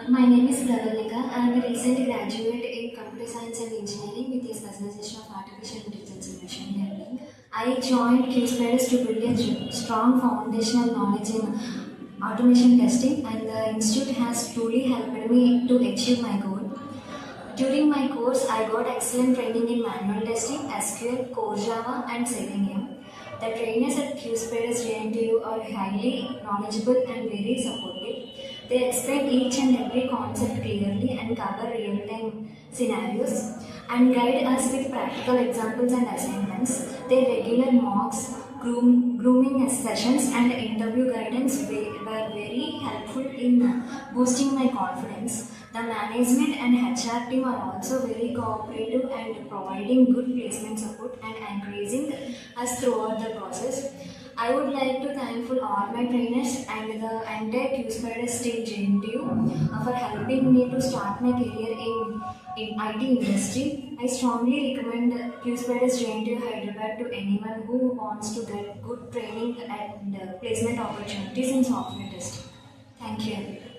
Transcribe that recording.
My name is Pravallika. I am a recent graduate in Computer Science and Engineering with a specialization of Artificial Intelligence and Machine Learning. I joined Qspiders to build a strong foundational knowledge in automation testing, and the institute has truly helped me to achieve my goal. During my course, I got excellent training in manual testing, SQL, Core Java, and Selenium. The trainers at Qspiders JNTU are highly knowledgeable and very supportive. They explain each and every concept clearly and cover real-time scenarios and guide us with practical examples and assignments. Their regular mocks, grooming sessions, and interview guidance were very helpful in boosting my confidence. The management and HR team are also very cooperative and providing good placement support and encouraging us throughout the process. I would like to thankful all my trainers and the entire Qspiders team JNTU for helping me to start my career in IT industry. I strongly recommend Qspiders JNTU Hyderabad to anyone who wants to get good training and placement opportunities in software testing. Thank you.